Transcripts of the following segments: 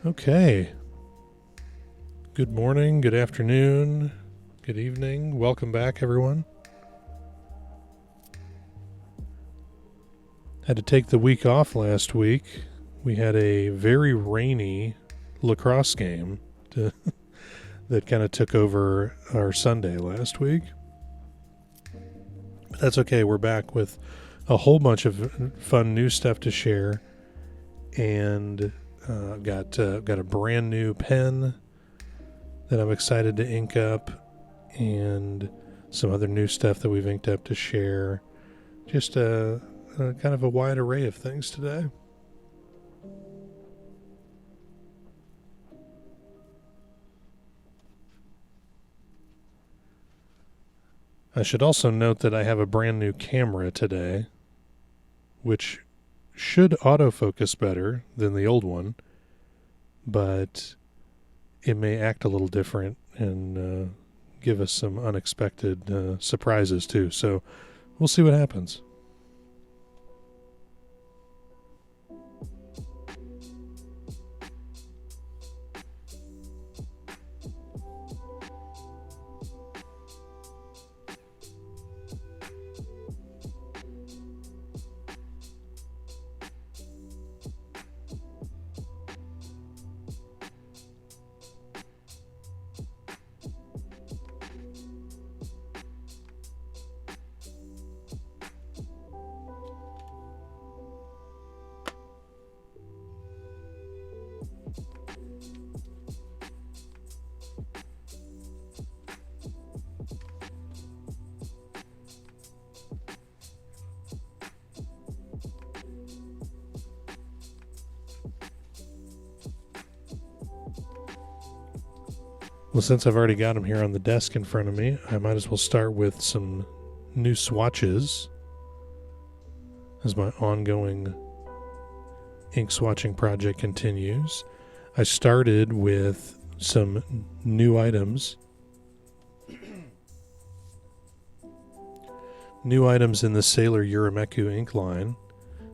Okay. Good morning, good afternoon, good evening. Welcome back, everyone. Had to take the week off last week. We had a very rainy lacrosse game that kind of took over our Sunday last week. But that's okay. We're back with a whole bunch of fun new stuff to share, and got a brand new pen that I'm excited to ink up, and some other new stuff that we've inked up to share. Just a kind of a wide array of things today. I should also note that I have a brand new camera today, which should autofocus better than the old one, but it may act a little different and give us some unexpected surprises too. So we'll see what happens. Well, since I've already got them here on the desk in front of me, I might as well start with some new swatches as my ongoing ink swatching project continues. I started with some new items. New items in the Sailor Urameku ink line.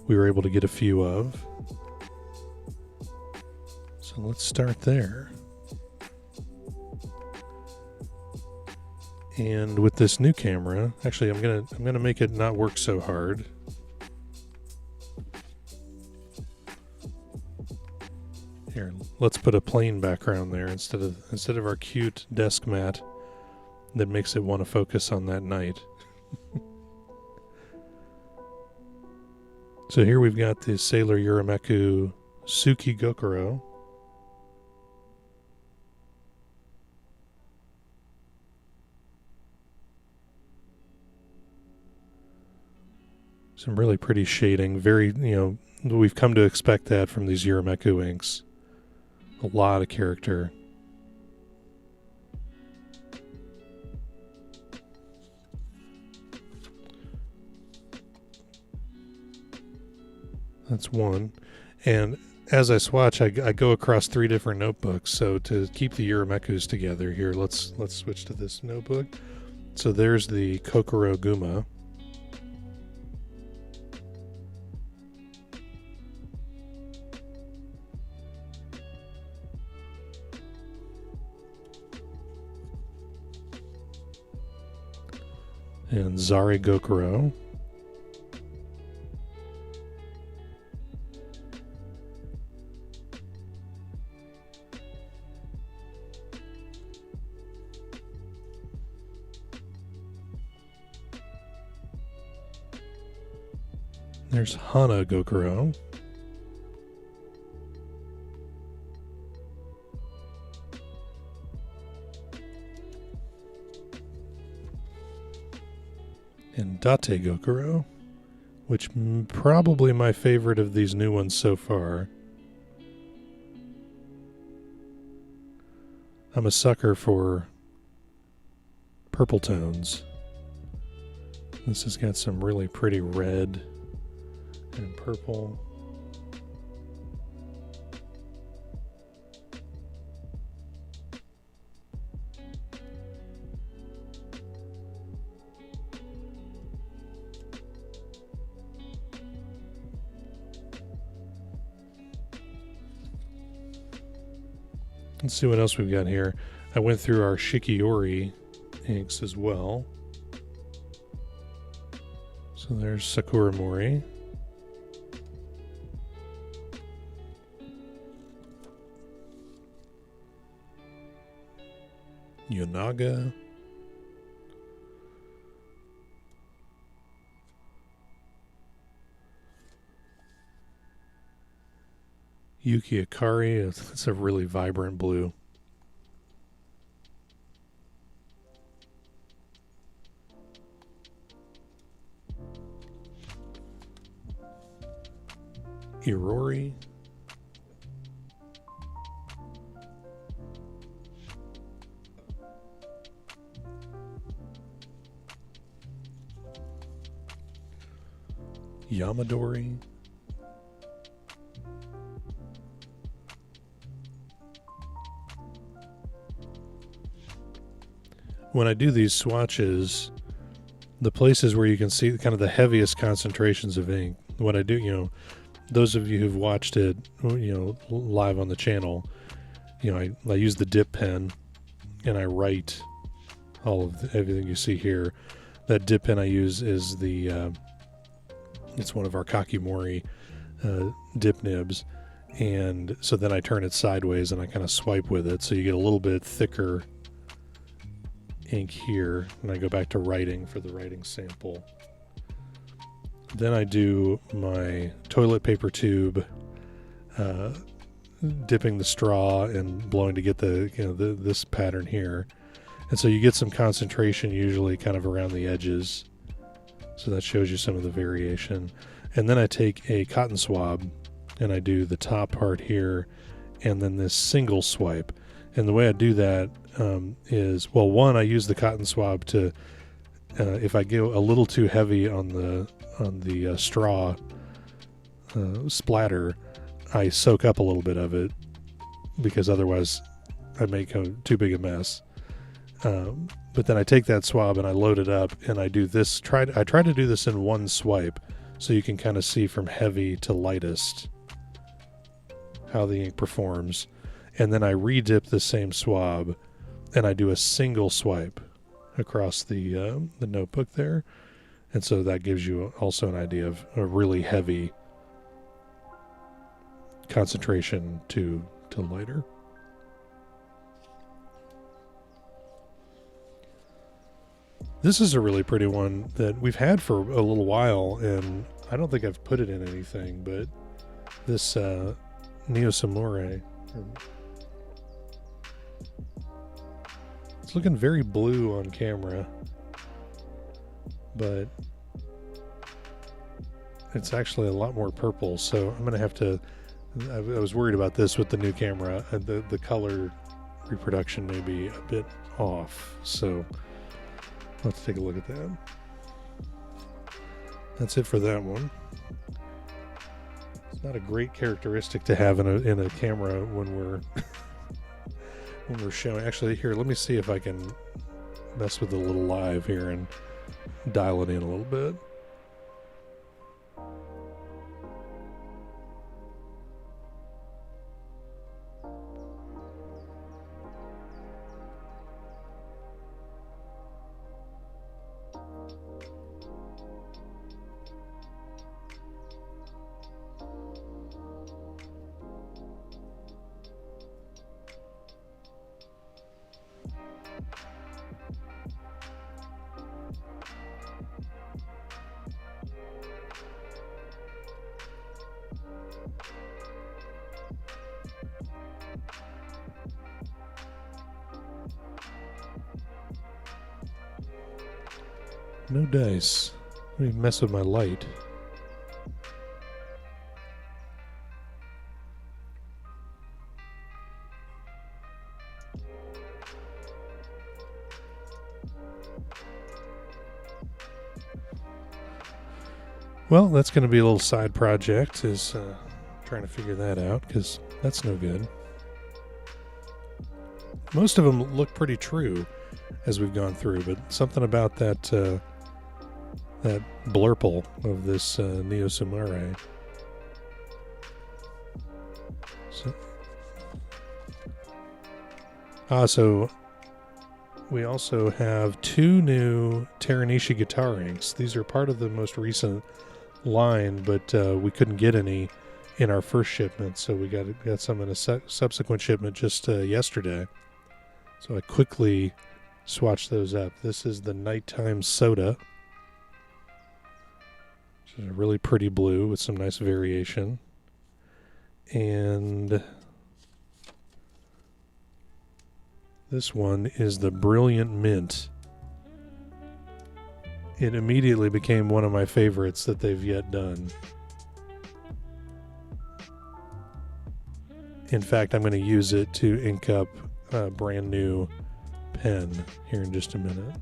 We were able to get a few of. So let's start there. And with this new camera, actually I'm gonna make it not work so hard. Here, let's put a plain background there instead of our cute desk mat that makes it want to focus on that night. So here we've got the Sailor Urameku Suki Gokuro. Some really pretty shading. Very, we've come to expect that from these Urameku inks. A lot of character. That's one. And as I swatch, I go across 3 different notebooks. So to keep the Uramekus together here, let's switch to this notebook. So there's the Kokoro Guma. And Zari Gokuro. There's Hana Gokuro. And Date Gokuro, which probably my favorite of these new ones so far. I'm a sucker for purple tones. This has got some really pretty red and purple. Let's see what else we've got here. I went through our Shikiori inks as well. So there's Sakuramori. Yonaga. Yuki Akari. It's a really vibrant blue. Irori. Yamadori. When I do these swatches, the places where you can see kind of the heaviest concentrations of ink, what I do, you know, those of you who've watched it, you know, live on the channel, you know, I use the dip pen and I write all of everything you see here. That dip pen I use is the, it's one of our Kakimori dip nibs. And so then I turn it sideways and I kind of swipe with it. So you get a little bit thicker ink here. And I go back to writing for the writing sample. Then I do my toilet paper tube, dipping the straw and blowing to get the, you know, this pattern here. And so you get some concentration usually kind of around the edges. So that shows you some of the variation. And then I take a cotton swab and I do the top part here and then this single swipe. And the way I do that is, well, one, I use the cotton swab to, if I go a little too heavy on the straw splatter, I soak up a little bit of it because otherwise I make too big a mess. But then I take that swab and I load it up and I do this. I try to do this in one swipe so you can kind of see from heavy to lightest how the ink performs. And then I redip the same swab and I do a single swipe across the notebook there. And so that gives you also an idea of a really heavy concentration to lighter. This is a really pretty one that we've had for a little while, and I don't think I've put it in anything, but this Neo Samurai. It's looking very blue on camera, but it's actually a lot more purple, so I'm going to have to... I was worried about this with the new camera. The color reproduction may be a bit off, so... Let's take a look at that. That's it for that one. It's not a great characteristic to have in a camera when we're when we're showing. Actually, here, let me see if I can mess with the little live here and dial it in a little bit. No dice. Let me mess with my light. Well, that's going to be a little side project, is trying to figure that out, because that's no good. Most of them look pretty true as we've gone through, but something about that that blurple of this Neo Samurai. So we also have 2 new Teranishi guitar inks. These are part of the most recent line, but we couldn't get any in our first shipment, so we got some in a subsequent shipment just yesterday. So I quickly swatched those up. This is the Nighttime Soda, which is a really pretty blue with some nice variation. And this one is the Brilliant Mint. It immediately became one of my favorites that they've yet done. In fact, I'm going to use it to ink up a brand new pen here in just a minute.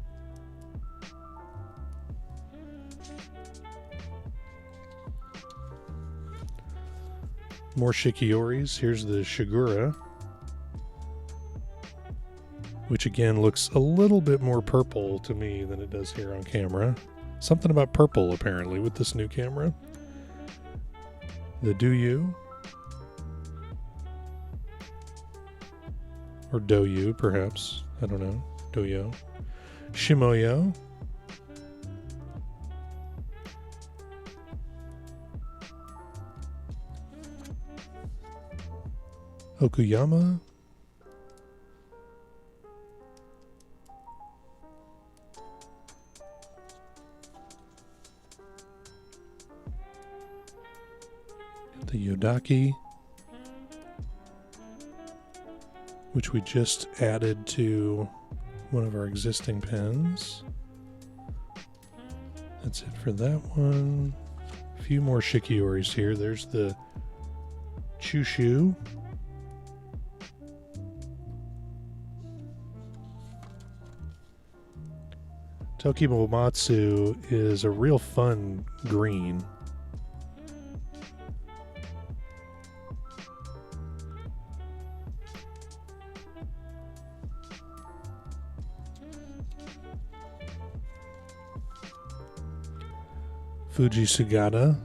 More Shikioris. Here's the Shigura, which again looks a little bit more purple to me than it does here on camera. Something about purple apparently with this new camera. The Doyu, or Doyu perhaps, I don't know, Doyo. Shimoyo, Okuyama, the Yodaki, which we just added to one of our existing pens. That's it for that one. A few more Shikioris here. There's the Chushu. Tokibomatsu is a real fun green. Fuji Sugata.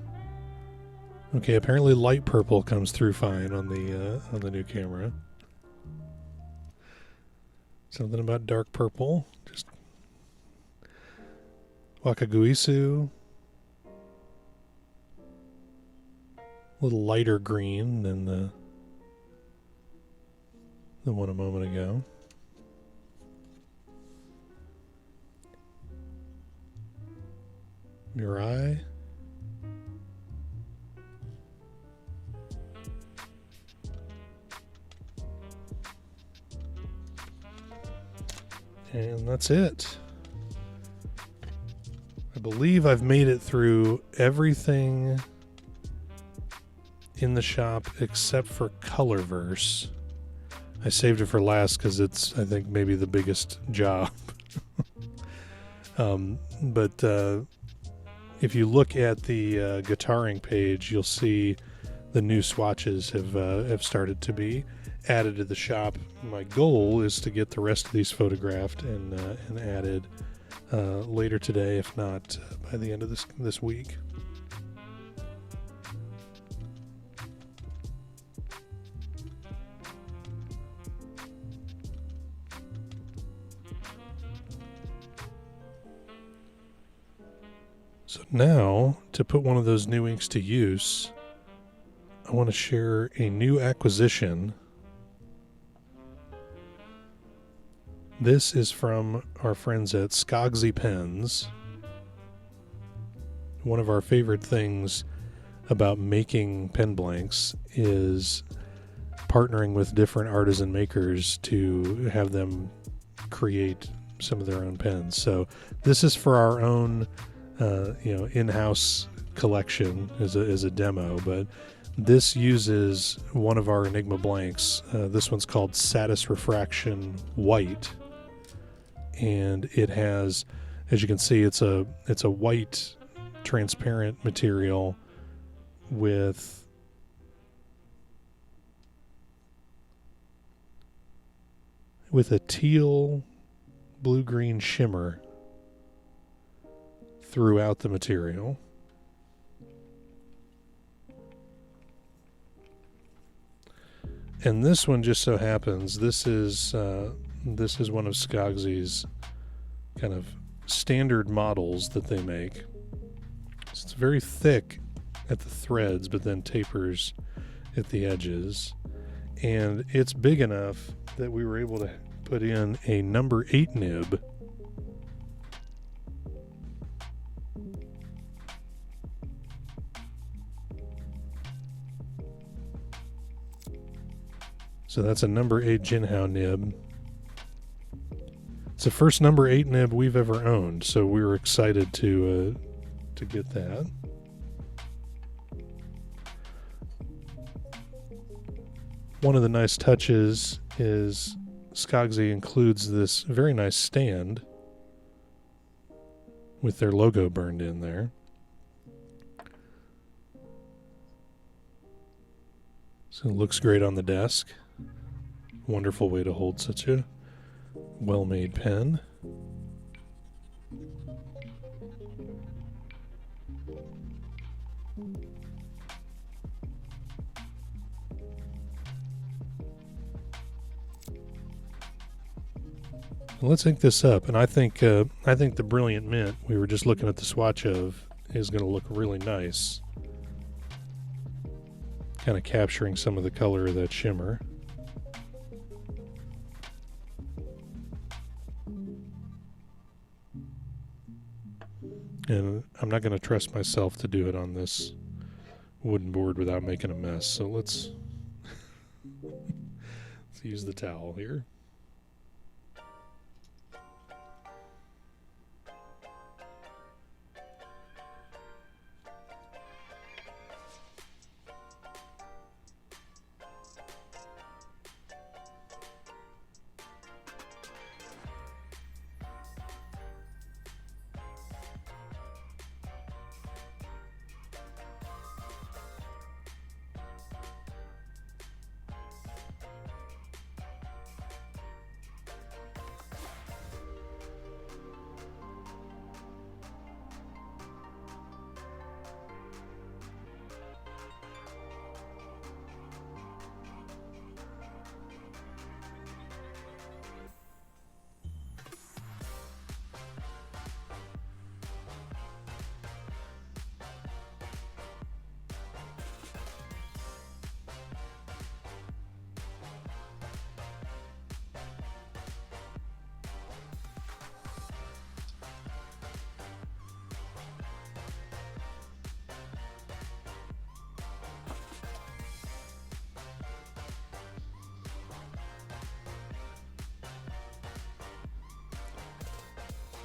Okay, apparently light purple comes through fine on the new camera. Something about dark purple. Just Wakaguisu. A little lighter green than the one a moment ago. Mirai. And that's it. I believe I've made it through everything in the shop except for Colorverse. I saved it for last because it's, I think, maybe the biggest job. But if you look at the guitaring page, you'll see the new swatches have started to be added to the shop. My goal is to get the rest of these photographed and added later today, if not by the end of this week. So now, to put one of those new inks to use, I want to share a new acquisition. This is from our friends at Skogsy Pens. One of our favorite things about making pen blanks is partnering with different artisan makers to have them create some of their own pens. So this is for our own in-house collection as a demo, but this uses one of our Enigma blanks. This one's called Satis Refraction White, and it has, as you can see, it's a white transparent material with a teal blue-green shimmer throughout the material. And this one just so happens, this is one of Skogsy's kind of standard models that they make. So it's very thick at the threads, but then tapers at the edges. And it's big enough that we were able to put in a number 8 nib. So that's a number 8 Jinhao nib. It's the first number 8 nib we've ever owned, so we were excited to get that. One of the nice touches is Skogsy includes this very nice stand with their logo burned in there. So it looks great on the desk. Wonderful way to hold such a well-made pen. Let's ink this up, and I think the Brilliant Mint we were just looking at the swatch of is going to look really nice, kind of capturing some of the color of that shimmer. And I'm not going to trust myself to do it on this wooden board without making a mess, so let's use the towel here.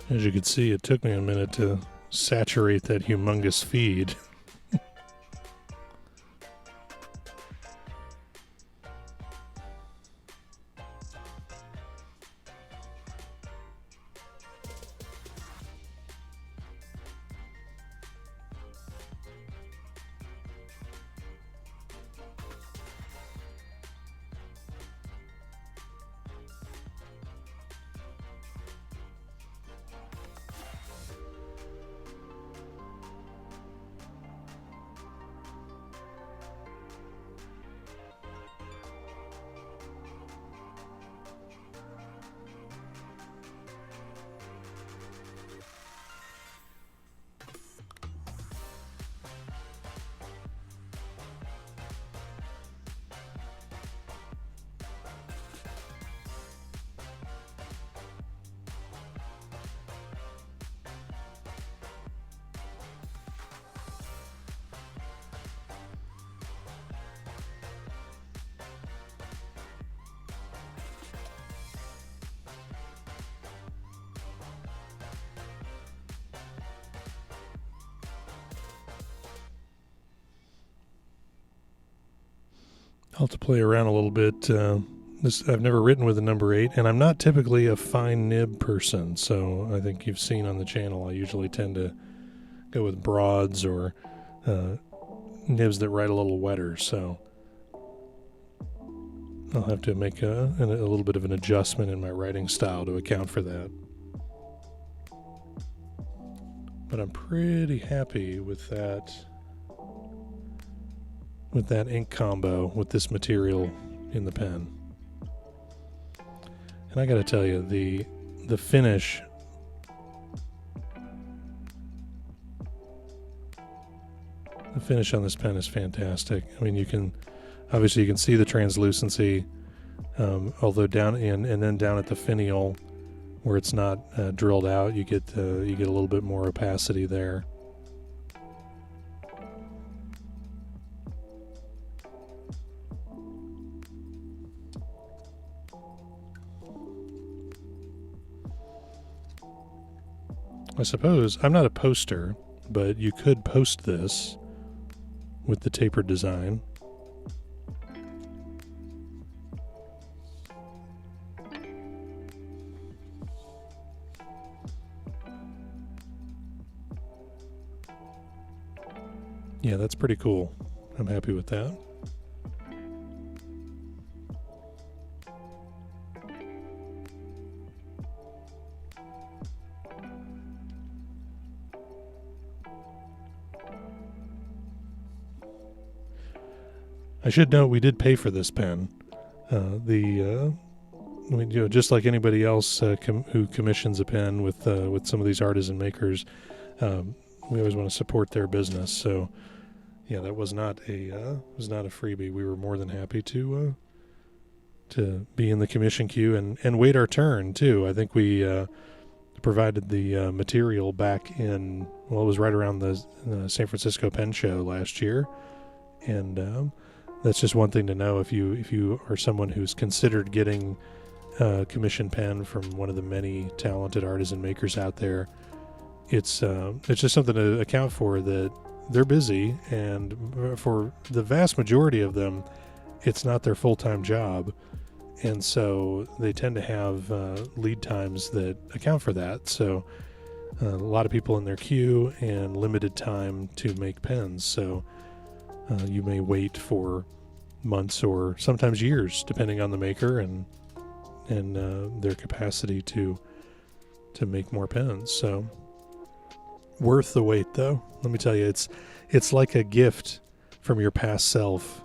As you can see, it took me a minute to saturate that humongous feed. I'll have to play around a little bit. I've never written with a number 8, and I'm not typically a fine nib person, so I think you've seen on the channel I usually tend to go with broads or nibs that write a little wetter, so I'll have to make a little bit of an adjustment in my writing style to account for that. But I'm pretty happy with that ink combo with this material in the pen. And I gotta tell you, the finish, on this pen is fantastic. I mean, you can see the translucency, although down in, and then down at the finial where it's not drilled out, you get a little bit more opacity there. I suppose, I'm not a poster, but you could post this with the tapered design. Yeah, that's pretty cool. I'm happy with that. I should note we did pay for this pen. Just like anybody else who commissions a pen with some of these artisan makers, we always want to support their business. So, yeah, that was not a freebie. We were more than happy to be in the commission queue and wait our turn too. I think we provided the material back in, well, it was right around the San Francisco Pen Show last year, and that's just one thing to know if you are someone who's considered getting a commission pen from one of the many talented artisan makers out there. It's just something to account for, that they're busy, and for the vast majority of them, it's not their full-time job, and so they tend to have lead times that account for that. So a lot of people in their queue and limited time to make pens. So you may wait for months or sometimes years, depending on the maker and their capacity to make more pens. So worth the wait, though. Let me tell you, it's like a gift from your past self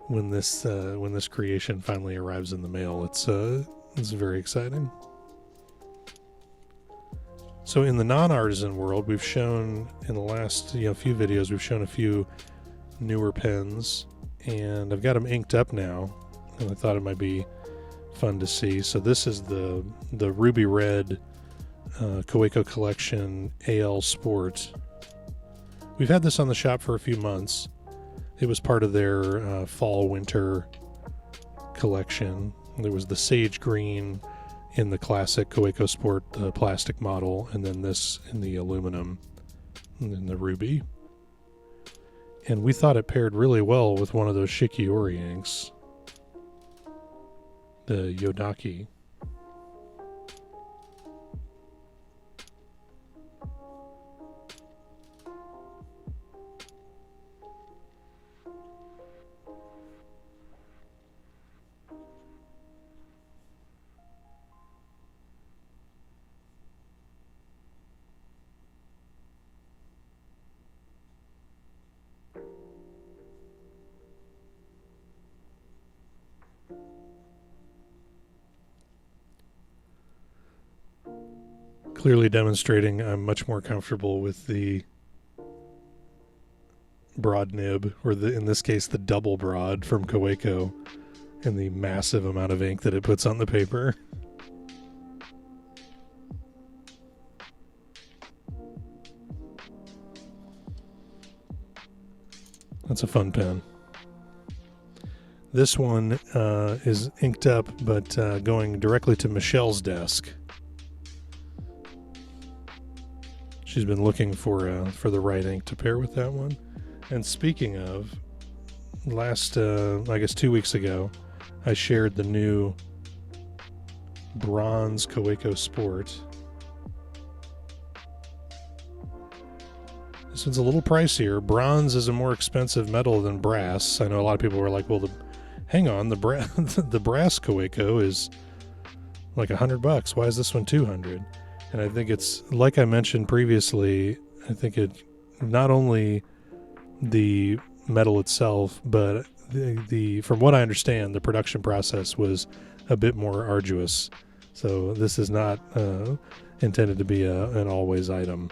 when this creation finally arrives in the mail. It's very exciting. So in the non-artisan world, we've shown in the last few videos, we've shown a few newer pens, and I've got them inked up now, and I thought it might be fun to see. So this is the ruby red Kaweco Collection AL Sport. We've had this on the shop for a few months. It was part of their fall winter collection. There was the sage green in the classic Kaweco Sport plastic model, and then this in the aluminum and then the ruby. And we thought it paired really well with one of those Shikiori inks, the Yodaki. Clearly demonstrating I'm much more comfortable with the broad nib, or in this case the double broad from Kaweco, and the massive amount of ink that it puts on the paper. That's a fun pen. This one is inked up, but going directly to Michelle's desk. She's been looking for the right ink to pair with that one. And speaking of, last, I guess 2 weeks ago, I shared the new bronze Kaweco Sport. This one's a little pricier. Bronze is a more expensive metal than brass. I know a lot of people were like, well, hang on, the brass Kaweco is like $100. Why is this one $200? And I think it's, like I mentioned previously, I think it not only the metal itself, but the from what I understand, the production process was a bit more arduous. So this is not intended to be an always item.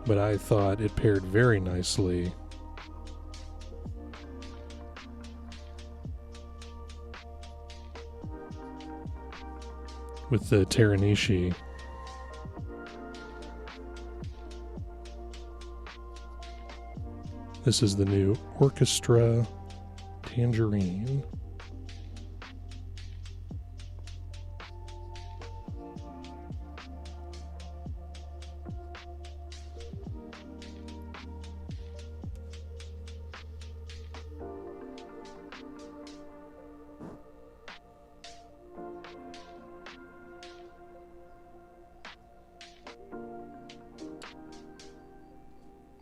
But I thought it paired very nicely with the Teranishi. This is the new Orchestra Tangerine.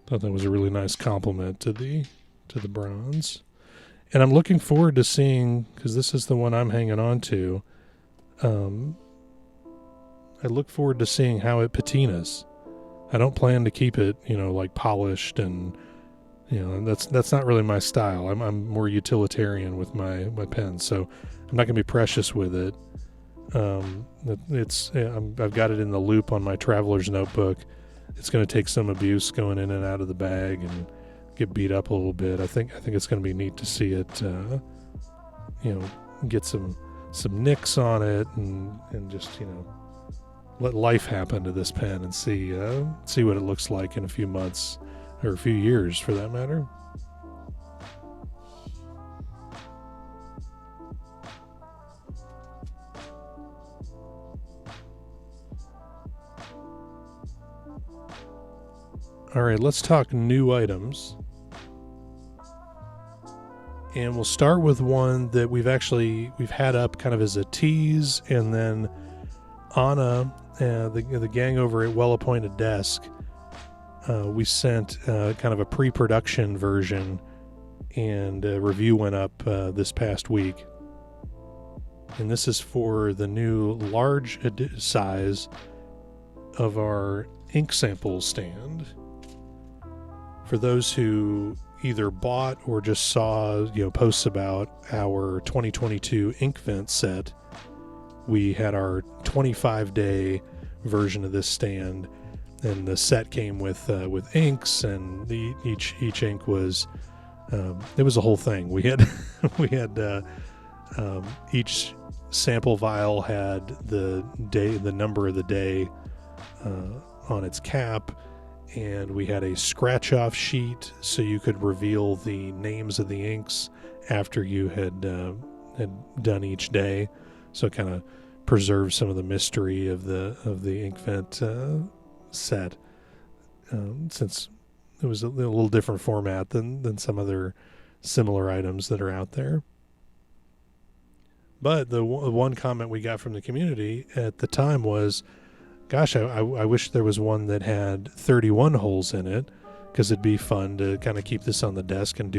Thought that was a really nice compliment to the bronze. And I'm looking forward to seeing, because this is the one I'm hanging on to, I look forward to seeing how it patinas. I don't plan to keep it, like polished, and that's not really my style. I'm more utilitarian with my pens, so I'm not going to be precious with it. I've got it in the loop on my traveler's notebook. It's going to take some abuse going in and out of the bag and get beat up a little bit. I think it's going to be neat to see it, get some nicks on it and just let life happen to this pen and see what it looks like in a few months or a few years, for that matter. All right, let's talk new items. And we'll start with one that we've had up kind of as a tease, and then Anna, the gang over at Well Appointed Desk, we sent kind of a pre-production version, and a review went up this past week. And this is for the new large size of our ink sample stand. For those who either bought or just saw posts about our 2022 ink vent set, we had our 25-day version of this stand, and the set came with inks, and each ink was it was a whole thing. We had each sample vial had the number of the day on its cap. And we had a scratch-off sheet so you could reveal the names of the inks after you had done each day. So it kind of preserves some of the mystery of the ink vent set, since it was a little different format than some other similar items that are out there. But the one comment we got from the community at the time was, gosh, I wish there was one that had 31 holes in it, because it'd be fun to kind of keep this on the desk and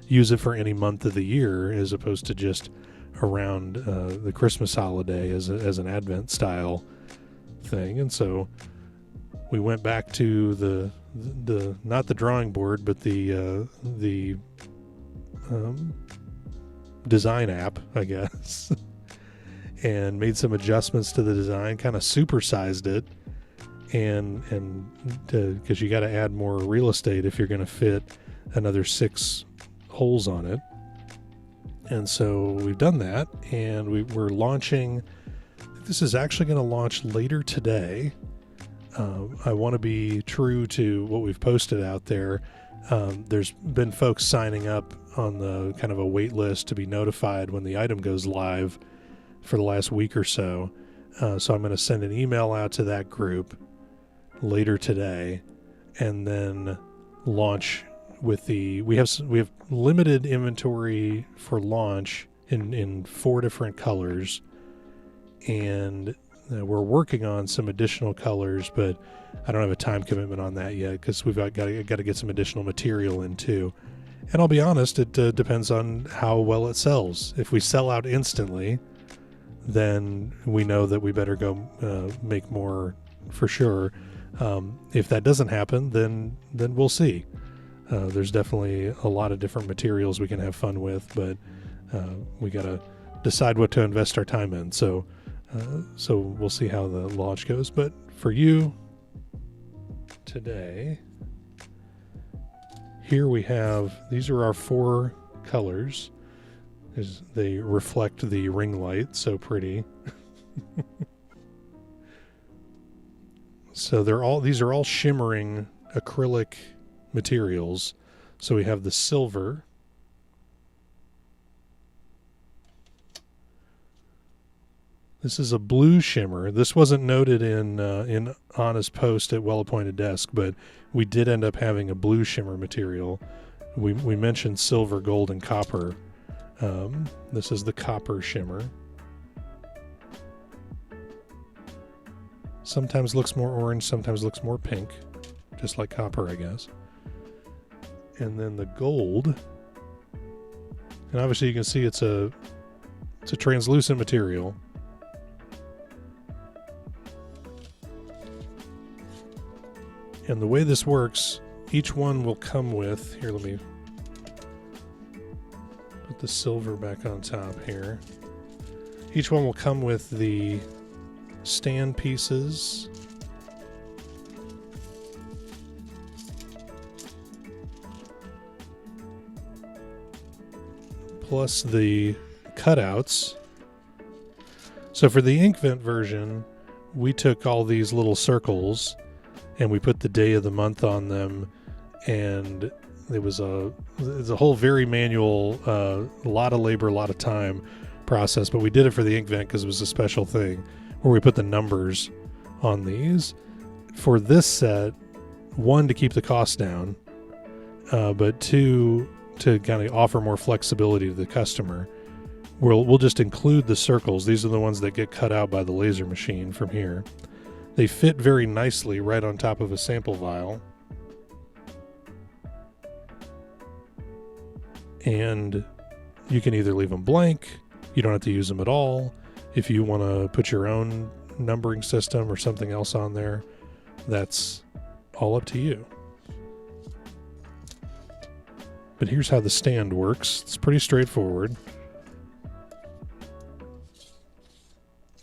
use it for any month of the year, as opposed to just around the Christmas holiday as an Advent style thing. And so we went back to the not the drawing board, but the design app, I guess. And made some adjustments to the design, kind of supersized it, and because you got to add more real estate if you're going to fit another 6 holes on it. And so we've done that, and we're launching. This is actually going to launch later today. I want to be true to what we've posted out there. There's been folks signing up on the kind of a wait list to be notified when the item goes live for the last week or so. So I'm going to send an email out to that group later today, and then launch with we have limited inventory for launch in 4 different colors, and we're working on some additional colors, but I don't have a time commitment on that yet, because we've got to get some additional material in too. And I'll be honest, it depends on how well it sells. If we sell out instantly, then we know that we better go make more for sure. If that doesn't happen, then we'll see. There's definitely a lot of different materials we can have fun with, but we got to decide what to invest our time in. So we'll see how the launch goes. But for you today, here we have, these are our 4 colors. They reflect the ring light so pretty. So these are all shimmering acrylic materials. So we have the silver, this is a blue shimmer. This wasn't noted in Anna's post at Well Appointed Desk, but we did end up having a blue shimmer material. We mentioned silver, gold, and copper. This is the copper shimmer. Sometimes looks more orange, sometimes looks more pink, just like copper, I guess. And then the gold, and obviously you can see it's a translucent material. And the way this works, each one will come with, here, let me put the silver back on top here. Each one will come with the stand pieces, plus the cutouts. So for the ink vent version, we took all these little circles and we put the day of the month on them, and it was a whole very manual, a lot of labor, a lot of time process, but we did it for the ink vent because it was a special thing where we put the numbers on these. For this set, 1, to keep the cost down, but 2, to kind of offer more flexibility to the customer. We'll just include the circles. These are the ones that get cut out by the laser machine from here. They fit very nicely right on top of a sample vial. And you can either leave them blank, you don't have to use them at all. If you want to put your own numbering system or something else on there, that's all up to you. But here's how the stand works. It's pretty straightforward.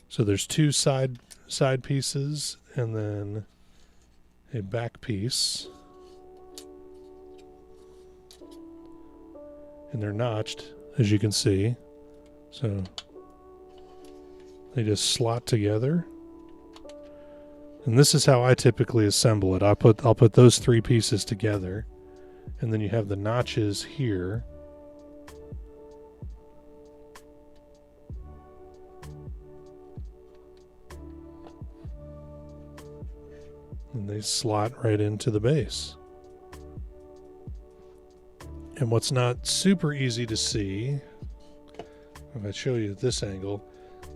So there's 2 side pieces and then a back piece. And they're notched, as you can see. So they just slot together. And this is how I typically assemble it. I'll put those 3 pieces together. And then you have the notches here. And they slot right into the base. And what's not super easy to see, if I show you at this angle,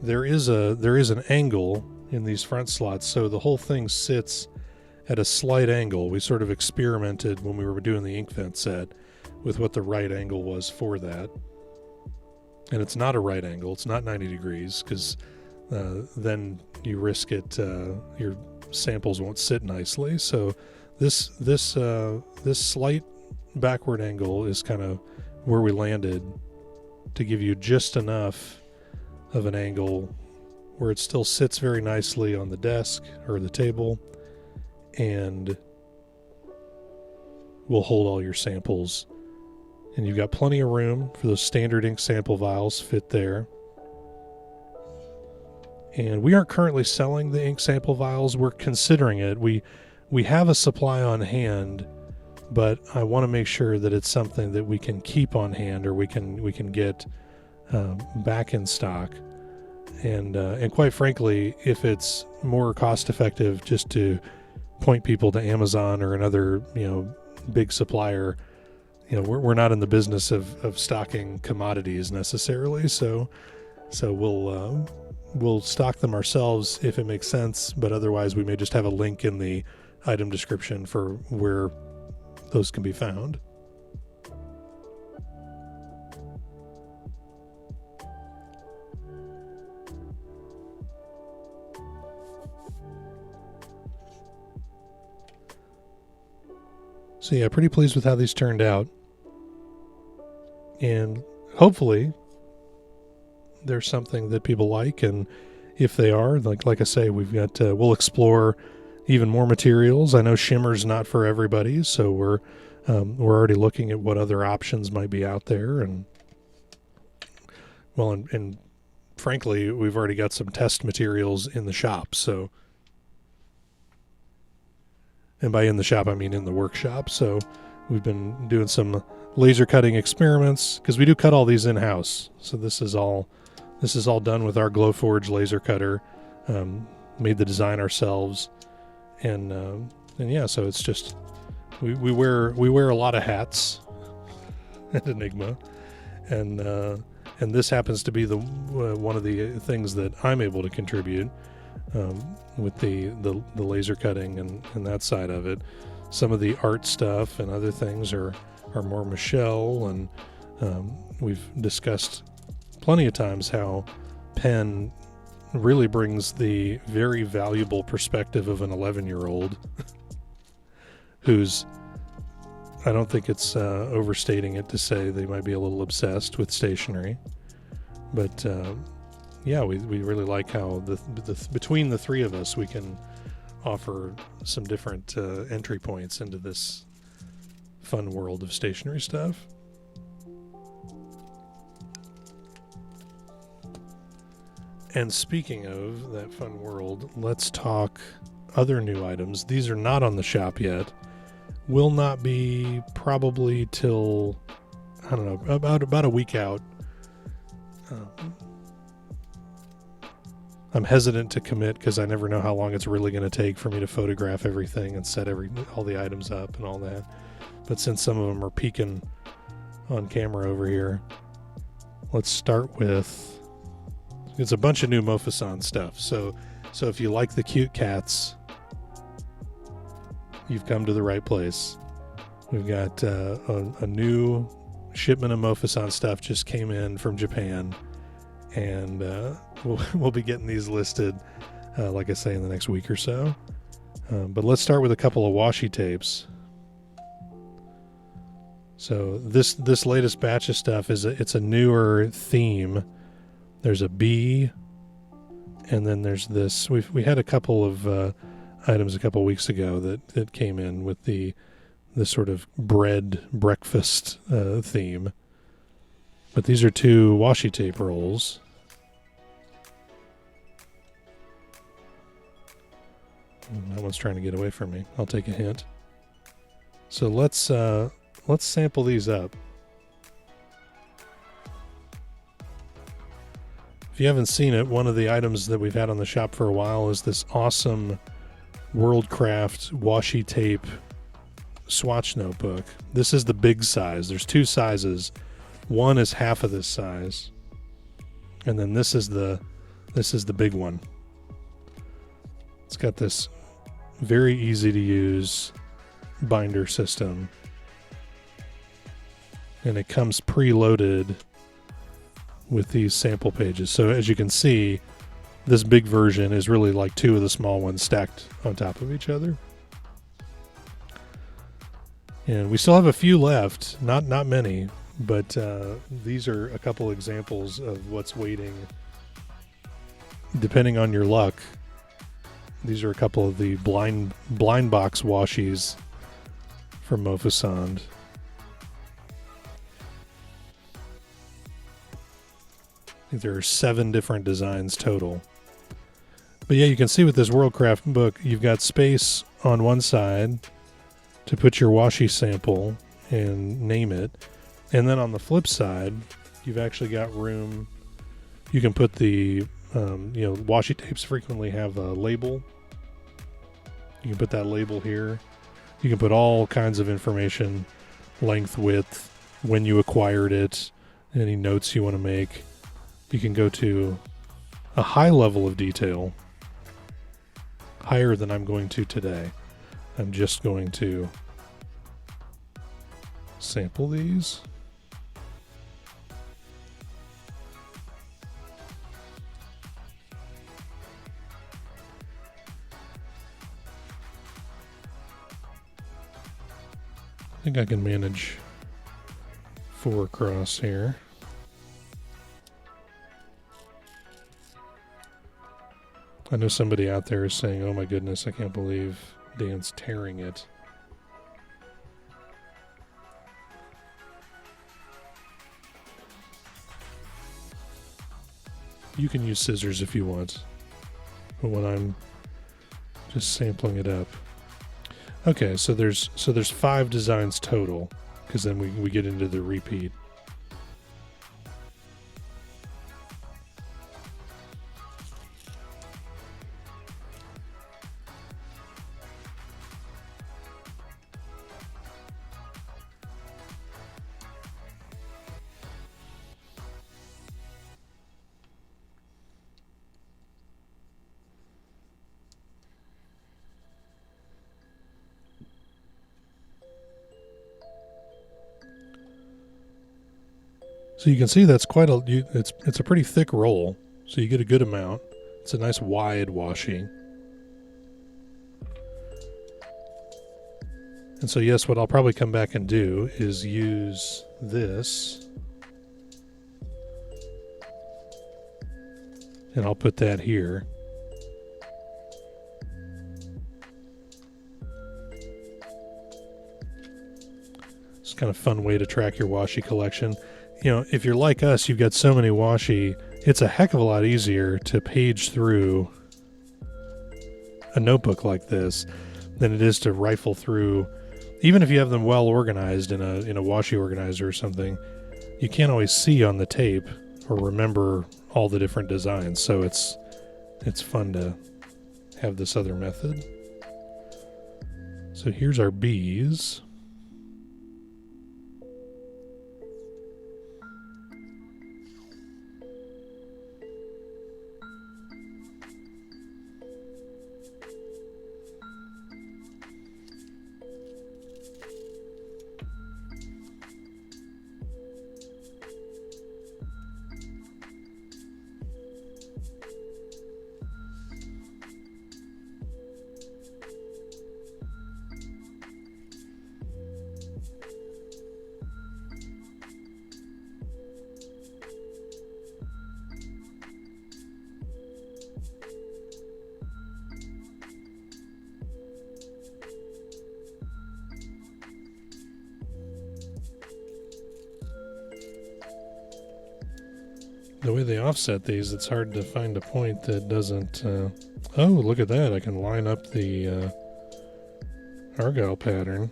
there is an angle in these front slots, so the whole thing sits at a slight angle. We sort of experimented when we were doing the ink vent set with what the right angle was for that. And it's not a right angle, it's not 90 degrees, because then you risk it, your samples won't sit nicely. So this slight backward angle is kind of where we landed to give you just enough of an angle where it still sits very nicely on the desk or the table and will hold all your samples. And you've got plenty of room for those standard ink sample vials fit there. And we aren't currently selling the ink sample vials. We're considering it. We have a supply on hand, but I want to make sure that it's something that we can keep on hand or we can get back in stock. And quite frankly, if it's more cost effective just to point people to Amazon or another big supplier, we're not in the business of stocking commodities necessarily. So we'll stock them ourselves if it makes sense, but otherwise we may just have a link in the item description for where those can be found. So yeah, pretty pleased with how these turned out. And hopefully there's something that people like, and if they are, like I say, we've got we'll explore even more materials. I know shimmer's not for everybody, so we're already looking at what other options might be out there, and frankly, we've already got some test materials in the shop. So, and by in the shop I mean in the workshop. So we've been doing some laser cutting experiments, because we do cut all these in house. So this is all done with our Glowforge laser cutter. Made the design ourselves, and yeah, so it's just we wear a lot of hats at Enigma, and this happens to be the one of the things that I'm able to contribute with the laser cutting and that side of it. Some of the art stuff and other things are more Michelle, and we've discussed plenty of times how pen really brings the very valuable perspective of an 11-year-old who's, I don't think it's overstating it to say they might be a little obsessed with stationery. But yeah, we really like how between the three of us we can offer some different entry points into this fun world of stationery stuff. And speaking of that fun world, let's talk other new items. These are not on the shop yet. Will not be probably till, I don't know, about a week out. I'm hesitant to commit because I never know how long it's really going to take for me to photograph everything and set all the items up and all that. But since some of them are peeking on camera over here, let's start with, it's a bunch of new Mofusand stuff. So if you like the cute cats, you've come to the right place. We've got a new shipment of Mofusand stuff just came in from Japan, and we'll be getting these listed, like I say, in the next week or so. But let's start with a couple of washi tapes. So this latest batch of stuff it's a newer theme. There's a bee, and then there's this. We had a couple of items a couple weeks ago that came in with this sort of bread breakfast theme. But these are two washi tape rolls. That one's trying to get away from me. I'll take a hint. So let's sample these up. If you haven't seen it, one of the items that we've had on the shop for a while is this awesome Worldcraft washi tape swatch notebook. This is the big size. There's two sizes. One is half of this size, and then this is the big one. It's got this very easy to use binder system, and it comes preloaded with these sample pages. So as you can see, this big version is really like two of the small ones stacked on top of each other. And we still have a few left, not many, but these are a couple examples of what's waiting. Depending on your luck, these are a couple of the blind box washies from Mofusand. I think there are 7 different designs total. But yeah, you can see with this Worldcraft book, you've got space on one side to put your washi sample and name it. And then on the flip side, you've actually got room. You can put the, washi tapes frequently have a label. You can put that label here. You can put all kinds of information, length, width, when you acquired it, any notes you want to make. You can go to a high level of detail, higher than I'm going to today. I'm just going to sample these. I think I can manage 4 across here. I know somebody out there is saying, oh my goodness, I can't believe Dan's tearing it. You can use scissors if you want, but when I'm just sampling it up. Okay, so there's 5 designs total, because then we get into the repeat. So you can see that's quite a it's a pretty thick roll, so you get a good amount. It's a nice wide washi. And so yes, what I'll probably come back and do is use this, and I'll put that here. It's kind of a fun way to track your washi collection. You know, if you're like us, you've got so many washi, it's a heck of a lot easier to page through a notebook like this than it is to rifle through. Even if you have them well organized in a washi organizer or something, you can't always see on the tape or remember all the different designs. So it's fun to have this other method. So here's our bees. The way they offset these, it's hard to find a point that doesn't... oh, look at that. I can line up the Argyle pattern.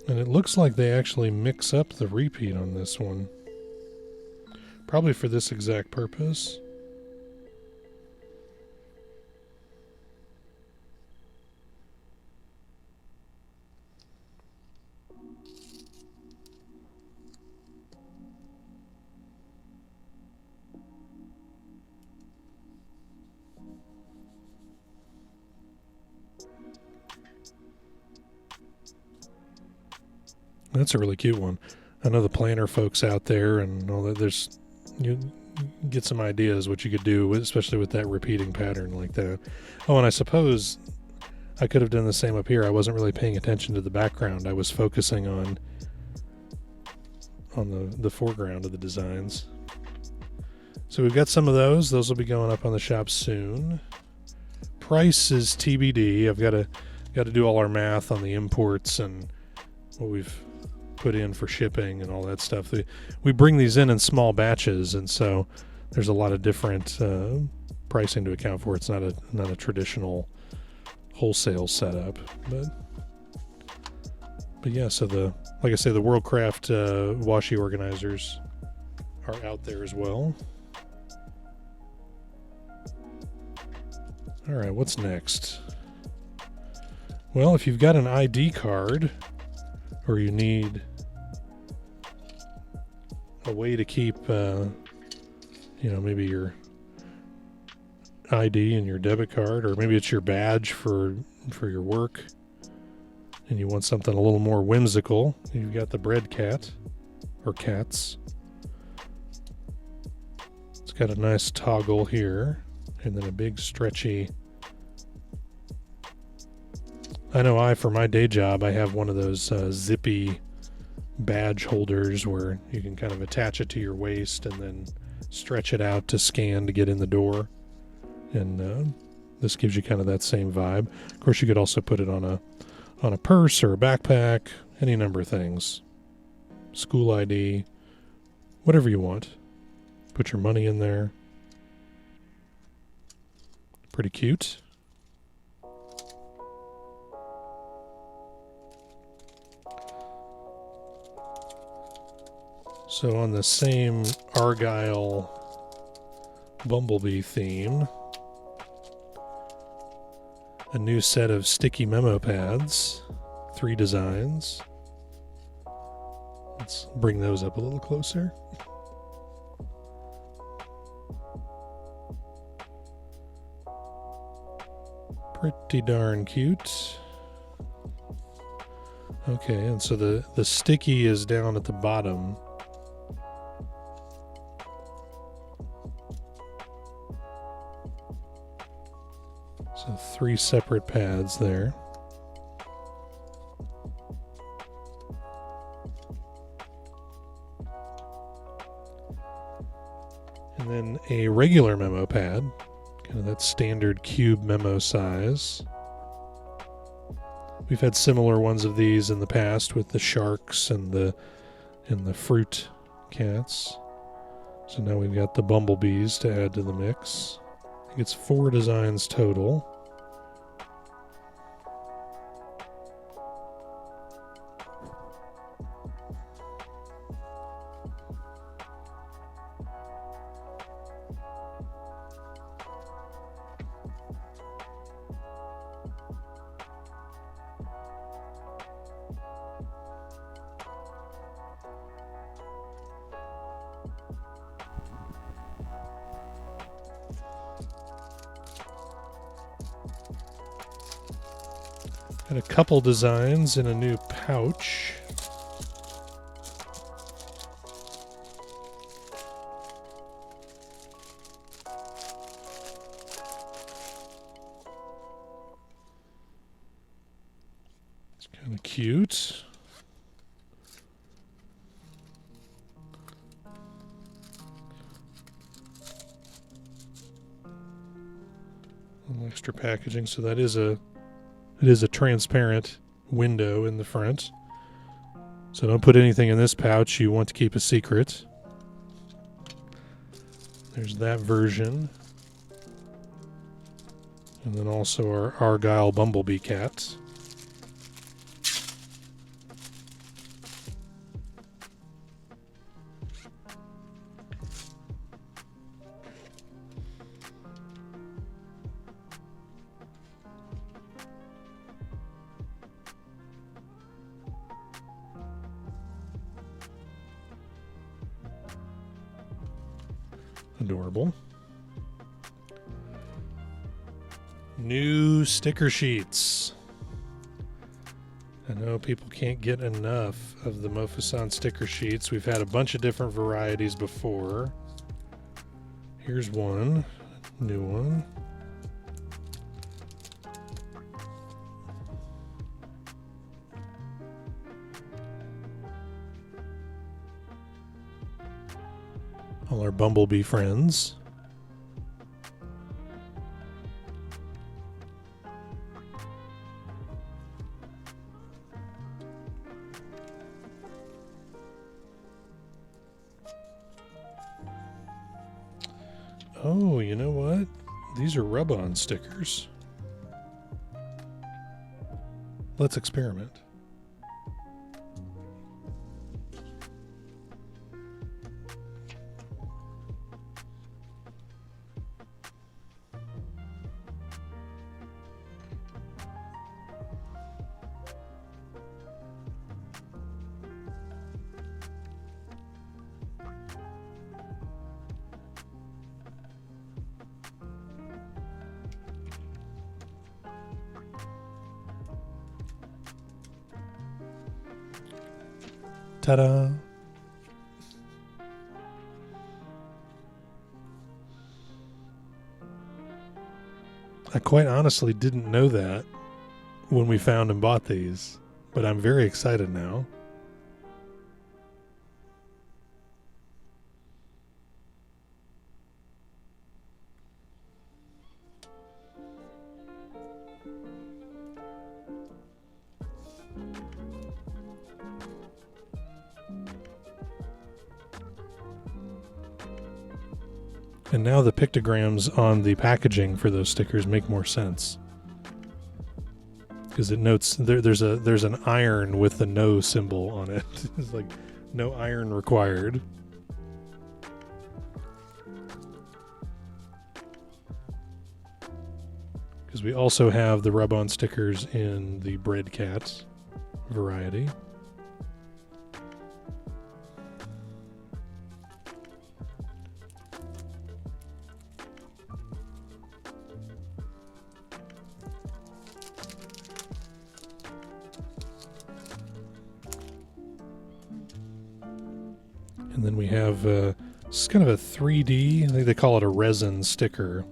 And it looks like they actually mix up the repeat on this one. Probably for this exact purpose. That's a really cute one. I know the planner folks out there and all that, you get some ideas what you could do, especially with that repeating pattern like that. Oh, and I suppose I could have done the same up here. I wasn't really paying attention to the background. I was focusing on the foreground of the designs. So we've got some of those. Those will be going up on the shop soon. Price is TBD. I've got to do all our math on the imports and what we've put in for shipping and all that stuff. We bring these in small batches, and so there's a lot of different pricing to account for. It's not a traditional wholesale setup, but yeah. So like I say, the Worldcraft washi organizers are out there as well. All right, what's next? Well, if you've got an ID card, or you need a way to keep, maybe your ID and your debit card, or maybe it's your badge for your work, and you want something a little more whimsical, you've got the bread cat, or cats. got a nice toggle here, and then a big stretchy. I know for my day job, I have one of those zippy badge holders where you can kind of attach it to your waist and then stretch it out to scan to get in the door. And this gives you kind of that same vibe. Of course, you could also put it on a purse or a backpack, any number of things. School ID, whatever you want. Put your money in there. Pretty cute. So on the same Argyle Bumblebee theme, a new set of sticky memo pads, 3 designs. Let's bring those up a little closer. Pretty darn cute. Okay, and so the sticky is down at the bottom. So 3 separate pads there. And then a regular memo pad, kind of that standard cube memo size. We've had similar ones of these in the past with the sharks and the fruit cats. So now we've got the bumblebees to add to the mix. I think it's 4 designs total. Got a couple designs in a new pouch. It's kind of cute. A little extra packaging, so that is a transparent window in the front. So don't put anything in this pouch you want to keep a secret. There's that version. And then also our Argyle Bumblebee cat. Adorable. New sticker sheets. I know people can't get enough of the Mofusand sticker sheets. We've had a bunch of different varieties before. Here's one, new one. All our bumblebee friends. Oh, you know what? These are rub-on stickers. Let's experiment. Ta-da! I quite honestly didn't know that when we found and bought these, but I'm very excited now. And now the pictograms on the packaging for those stickers make more sense, because it notes there's an iron with the no symbol on it. It's like no iron required. Because we also have the rub-on stickers in the Bread Cat variety. And then we have it's kind of a 3D, I think they call it a resin sticker.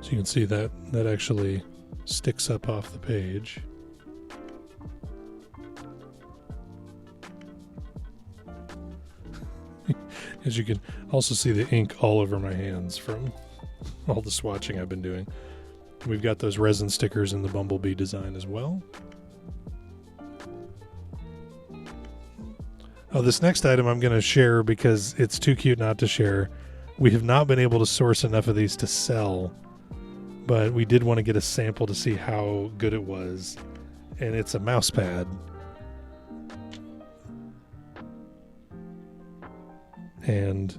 So you can see that actually sticks up off the page. As you can also see the ink all over my hands from all the swatching I've been doing. We've got those resin stickers in the Bumblebee design as well. Oh, this next item I'm going to share because it's too cute not to share. We have not been able to source enough of these to sell, but we did want to get a sample to see how good it was. And it's a mouse pad. And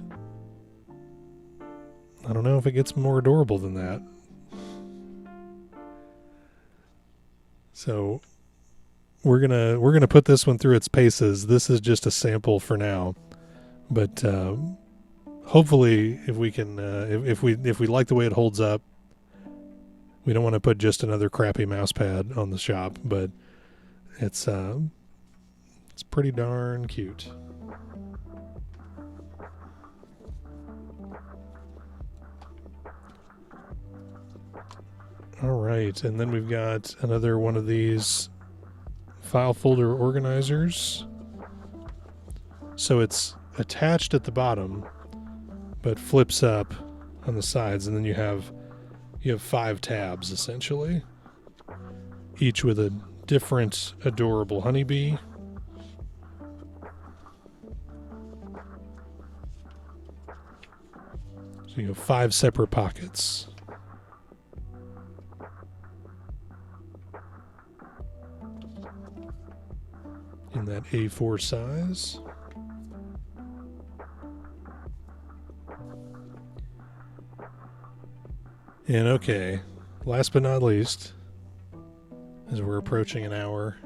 I don't know if it gets more adorable than that. So we're gonna put this one through its paces. This is just a sample for now, but hopefully, if we can, if we like the way it holds up, we don't want to put just another crappy mouse pad on the shop. But it's pretty darn cute. All right, and then we've got another one of these file folder organizers. So it's attached at the bottom, but flips up on the sides, and then you have 5 tabs essentially, each with a different adorable honeybee. So you have 5 separate pockets. In that A4 size. And okay, last but not least, as we're approaching an hour,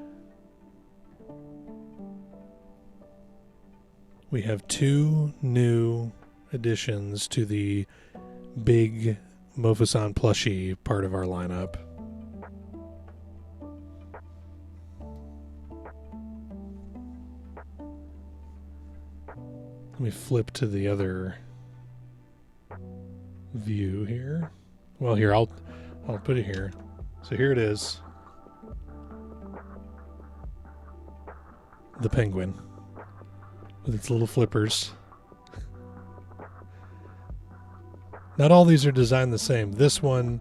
we have 2 new additions to the big Mofusand plushie part of our lineup. Let me flip to the other view here. Well, here, I'll put it here. So here it is. The penguin with its little flippers. Not all these are designed the same. This one,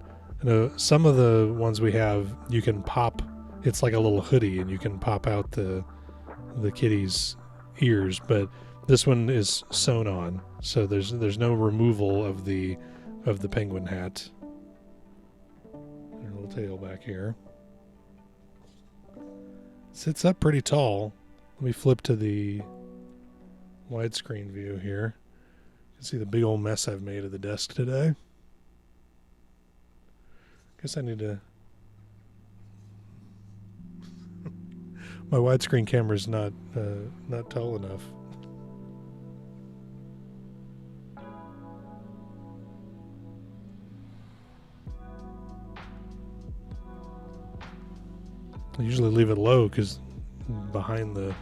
some of the ones we have, you can pop. It's like a little hoodie, and you can pop out the kitty's ears, but this one is sewn on, so there's no removal of the penguin hat. There's a little tail back here. Sits up pretty tall. Let me flip to the widescreen view here. You can see the big old mess I've made of the desk today. Guess I need to... My widescreen camera's not tall enough. I usually leave it low because behind the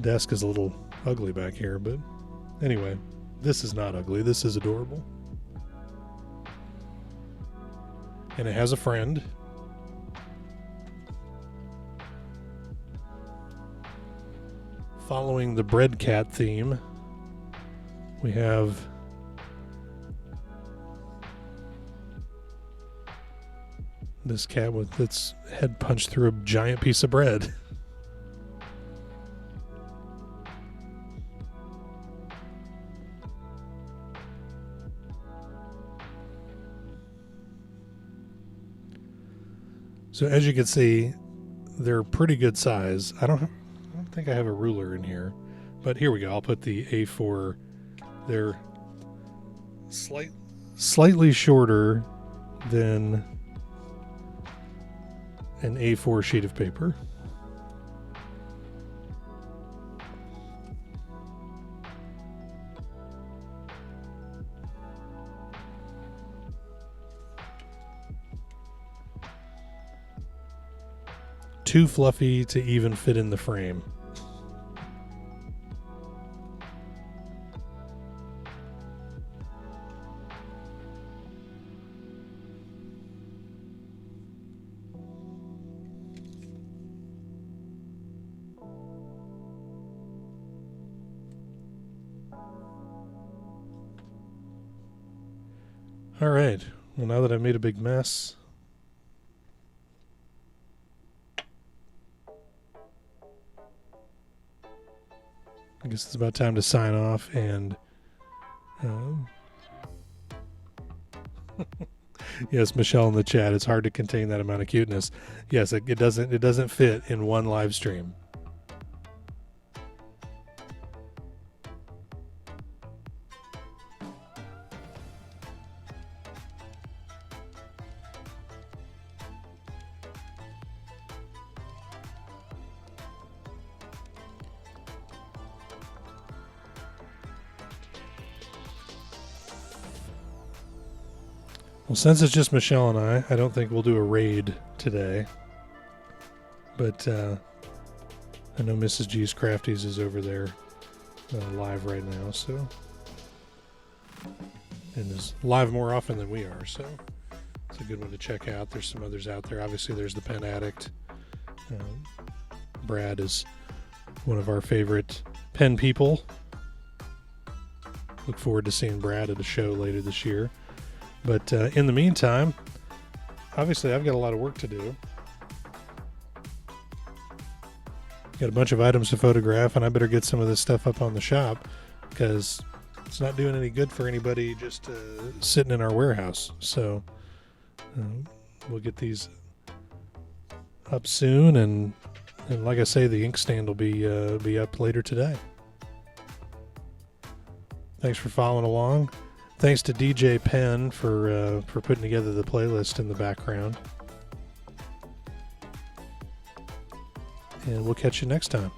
desk is a little ugly back here. But anyway, this is not ugly. This is adorable. And it has a friend. Following the bread cat theme, we have this cat with its head punched through a giant piece of bread. So as you can see, they're pretty good size. I don't think I have a ruler in here, but here we go. I'll put the A4. They're slightly shorter than an A4 sheet of paper. Too fluffy to even fit in the frame. All right. Well, now that I've made a big mess, I guess it's about time to sign off. And yes, Michelle in the chat, it's hard to contain that amount of cuteness. Yes, it doesn't fit in one live stream. Well, since it's just Michelle and I don't think we'll do a raid today. But I know Mrs. G's Crafties is over there live right now, so, and is live more often than we are, so it's a good one to check out. There's some others out there. Obviously, there's the Pen Addict. Brad is one of our favorite pen people. Look forward to seeing Brad at a show later this year. But in the meantime, obviously I've got a lot of work to do. Got a bunch of items to photograph, and I better get some of this stuff up on the shop because it's not doing any good for anybody just sitting in our warehouse. So we'll get these up soon, and like I say, the inkstand will be up later today. Thanks for following along. Thanks to DJ Penn for putting together the playlist in the background. And we'll catch you next time.